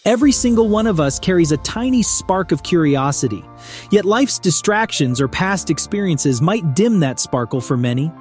Every single one of us carries a tiny spark of curiosity, yet life's distractions or past experiences might dim that sparkle for many.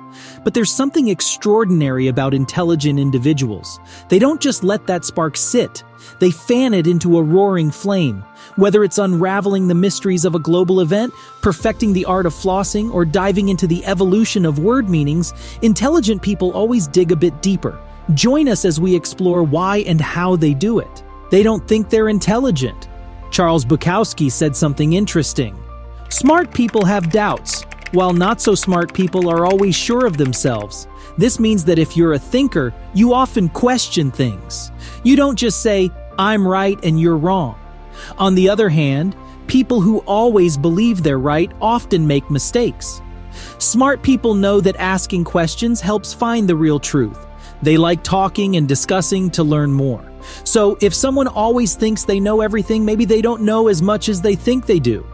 But there's something extraordinary about intelligent individuals. They don't just let that spark sit, they fan it into a roaring flame. Whether it's unraveling the mysteries of a global event, perfecting the art of flossing, or diving into the evolution of word meanings, intelligent people always dig a bit deeper. Join us as we explore why and how they do it. They don't think they're intelligent. Charles Bukowski said something interesting. Smart people have doubts, while not so smart people are always sure of themselves. This means that if you're a thinker, you often question things. You don't just say, "I'm right and you're wrong." On the other hand, people who always believe they're right often make mistakes. Smart people know that asking questions helps find the real truth. They like talking and discussing to learn more. So if someone always thinks they know everything, maybe they don't know as much as they think they do.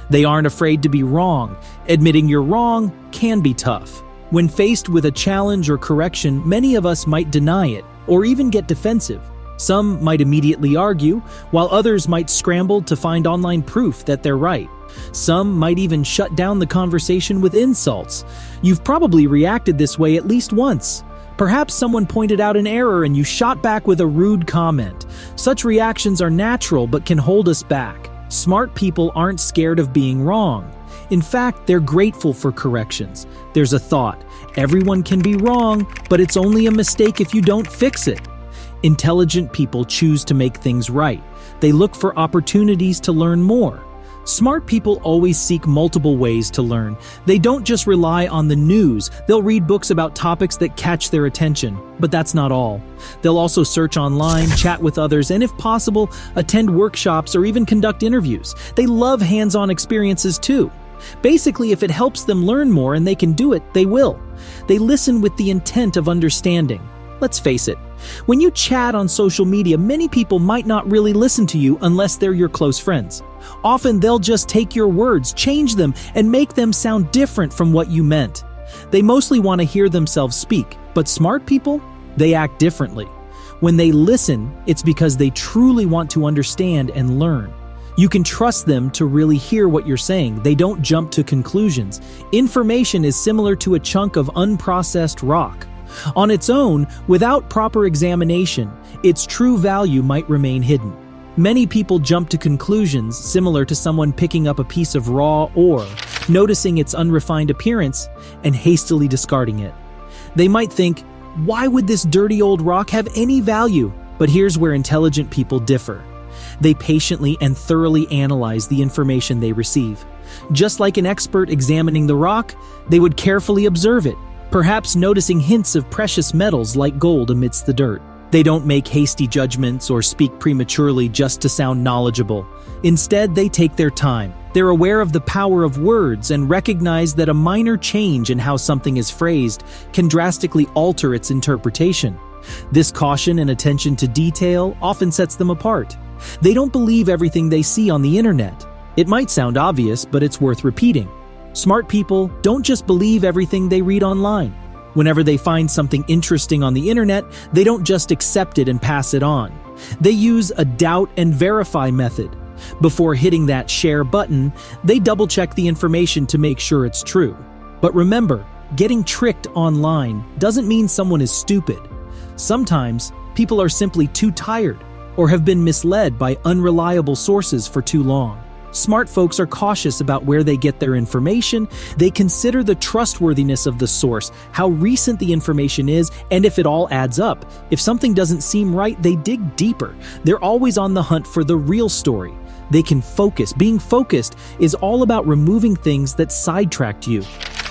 They aren't afraid to be wrong. Admitting you're wrong can be tough. When faced with a challenge or correction, many of us might deny it or even get defensive. Some might immediately argue, while others might scramble to find online proof that they're right. Some might even shut down the conversation with insults. You've probably reacted this way at least once. Perhaps someone pointed out an error and you shot back with a rude comment. Such reactions are natural but can hold us back. Smart people aren't scared of being wrong. In fact, they're grateful for corrections. There's a thought, everyone can be wrong, but it's only a mistake if you don't fix it. Intelligent people choose to make things right. They look for opportunities to learn more. Smart people always seek multiple ways to learn. They don't just rely on the news. They'll read books about topics that catch their attention. But that's not all. They'll also search online, chat with others, and if possible, attend workshops or even conduct interviews. They love hands-on experiences too. Basically, if it helps them learn more and they can do it, they will. They listen with the intent of understanding. Let's face it, when you chat on social media, many people might not really listen to you unless they're your close friends. Often they'll just take your words, change them, and make them sound different from what you meant. They mostly want to hear themselves speak, but smart people, they act differently. When they listen, it's because they truly want to understand and learn. You can trust them to really hear what you're saying. They don't jump to conclusions. Information is similar to a chunk of unprocessed rock. On its own, without proper examination, its true value might remain hidden. Many people jump to conclusions similar to someone picking up a piece of raw ore, noticing its unrefined appearance, and hastily discarding it. They might think, why would this dirty old rock have any value? But here's where intelligent people differ. They patiently and thoroughly analyze the information they receive. Just like an expert examining the rock, they would carefully observe it, perhaps noticing hints of precious metals like gold amidst the dirt. They don't make hasty judgments or speak prematurely just to sound knowledgeable. Instead, they take their time. They're aware of the power of words and recognize that a minor change in how something is phrased can drastically alter its interpretation. This caution and attention to detail often sets them apart. They don't believe everything they see on the internet. It might sound obvious, but it's worth repeating. Smart people don't just believe everything they read online. Whenever they find something interesting on the internet, they don't just accept it and pass it on. They use a doubt and verify method. Before hitting that share button, they double-check the information to make sure it's true. But remember, getting tricked online doesn't mean someone is stupid. Sometimes, people are simply too tired or have been misled by unreliable sources for too long. Smart folks are cautious about where they get their information. They consider the trustworthiness of the source, how recent the information is, and if it all adds up. If something doesn't seem right, they dig deeper. They're always on the hunt for the real story. They can focus. Being focused is all about removing things that sidetracked you.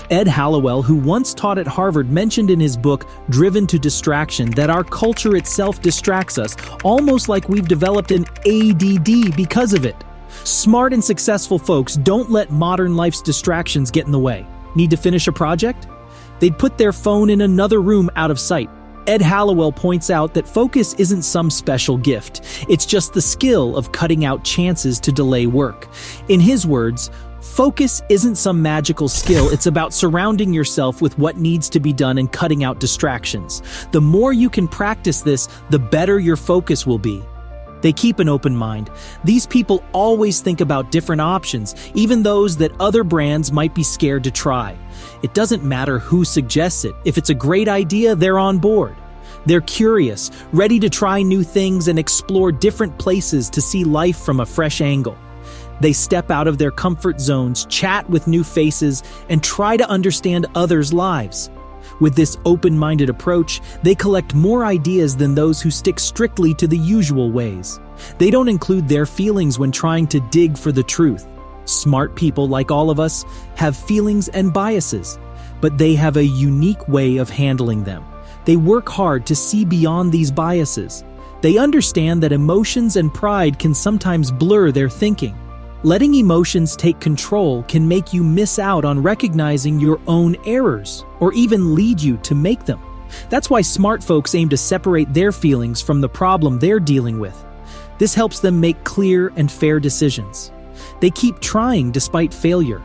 Ed Hallowell, who once taught at Harvard, mentioned in his book, Driven to Distraction, that our culture itself distracts us, almost like we've developed an ADD because of it. Smart and successful folks don't let modern life's distractions get in the way. Need to finish a project? They'd put their phone in another room out of sight. Ed Hallowell points out that focus isn't some special gift. It's just the skill of cutting out chances to delay work. In his words, focus isn't some magical skill. It's about surrounding yourself with what needs to be done and cutting out distractions. The more you can practice this, the better your focus will be. They keep an open mind. These people always think about different options, even those that other brands might be scared to try. It doesn't matter who suggests it. If it's a great idea, they're on board. They're curious, ready to try new things and explore different places to see life from a fresh angle. They step out of their comfort zones, chat with new faces, and try to understand others' lives. With this open-minded approach, they collect more ideas than those who stick strictly to the usual ways. They don't include their feelings when trying to dig for the truth. Smart people, like all of us, have feelings and biases, but they have a unique way of handling them. They work hard to see beyond these biases. They understand that emotions and pride can sometimes blur their thinking. Letting emotions take control can make you miss out on recognizing your own errors, or even lead you to make them. That's why smart folks aim to separate their feelings from the problem they're dealing with. This helps them make clear and fair decisions. They keep trying despite failure.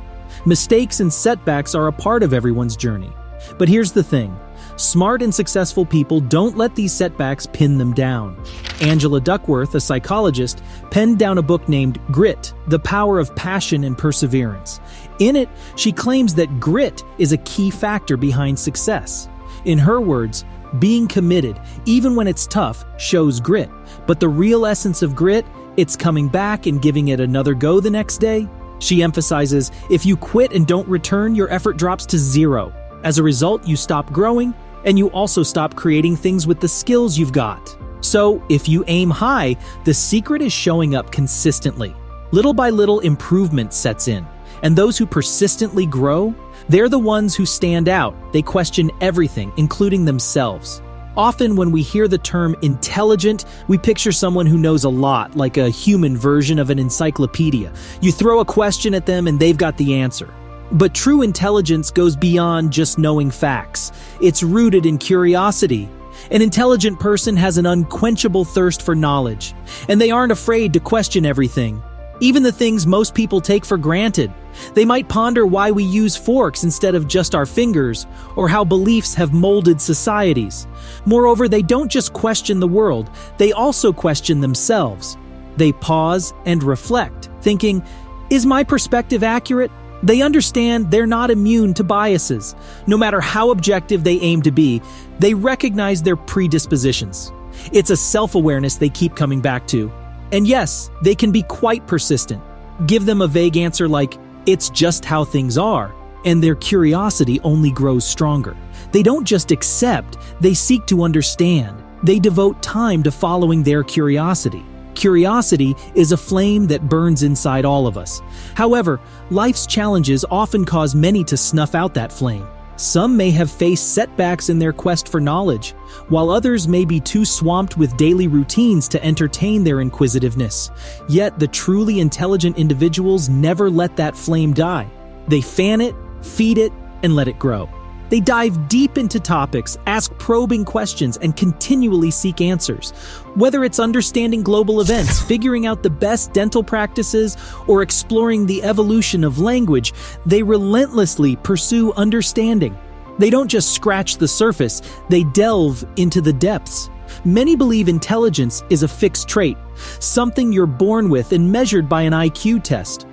Mistakes and setbacks are a part of everyone's journey. But here's the thing. Smart and successful people don't let these setbacks pin them down. Angela Duckworth, a psychologist, penned down a book named Grit: The Power of Passion and Perseverance. In it, she claims that grit is a key factor behind success. In her words, being committed, even when it's tough, shows grit. But the real essence of grit, it's coming back and giving it another go the next day. She emphasizes, if you quit and don't return, your effort drops to zero. As a result, you stop growing, and you also stop creating things with the skills you've got. So, if you aim high, the secret is showing up consistently. Little by little, improvement sets in. And those who persistently grow, they're the ones who stand out. They question everything, including themselves. Often when we hear the term intelligent, we picture someone who knows a lot, like a human version of an encyclopedia. You throw a question at them and they've got the answer. But true intelligence goes beyond just knowing facts. It's rooted in curiosity. An intelligent person has an unquenchable thirst for knowledge, and they aren't afraid to question everything, even the things most people take for granted. They might ponder why we use forks instead of just our fingers, or how beliefs have molded societies. Moreover, they don't just question the world, they also question themselves. They pause and reflect, thinking, is my perspective accurate? They understand they're not immune to biases. No matter how objective they aim to be, they recognize their predispositions. It's a self-awareness they keep coming back to. And yes, they can be quite persistent. Give them a vague answer like, it's just how things are, and their curiosity only grows stronger. They don't just accept, they seek to understand. They devote time to following their curiosity. Curiosity is a flame that burns inside all of us. However, life's challenges often cause many to snuff out that flame. Some may have faced setbacks in their quest for knowledge, while others may be too swamped with daily routines to entertain their inquisitiveness. Yet the truly intelligent individuals never let that flame die. They fan it, feed it, and let it grow. They dive deep into topics, ask probing questions, and continually seek answers. Whether it's understanding global events, figuring out the best dental practices, or exploring the evolution of language, they relentlessly pursue understanding. They don't just scratch the surface, they delve into the depths. Many believe intelligence is a fixed trait, something you're born with and measured by an IQ test.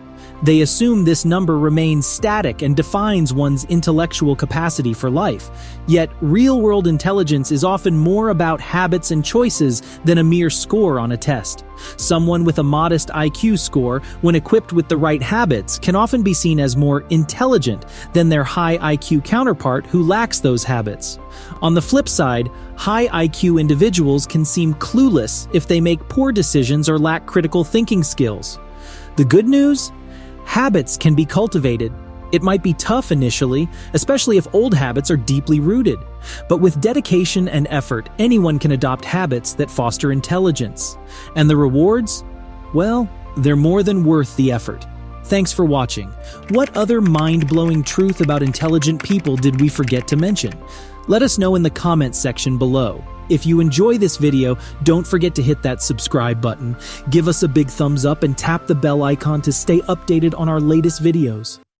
They assume this number remains static and defines one's intellectual capacity for life. Yet, real-world intelligence is often more about habits and choices than a mere score on a test. Someone with a modest IQ score, when equipped with the right habits, can often be seen as more intelligent than their high IQ counterpart who lacks those habits. On the flip side, high IQ individuals can seem clueless if they make poor decisions or lack critical thinking skills. The good news? Habits can be cultivated. It might be tough initially, especially if old habits are deeply rooted. But with dedication and effort, anyone can adopt habits that foster intelligence. And the rewards? Well, they're more than worth the effort. Thanks for watching. What other mind-blowing truth about intelligent people did we forget to mention? Let us know in the comments section below. If you enjoy this video, don't forget to hit that subscribe button, give us a big thumbs up, and tap the bell icon to stay updated on our latest videos.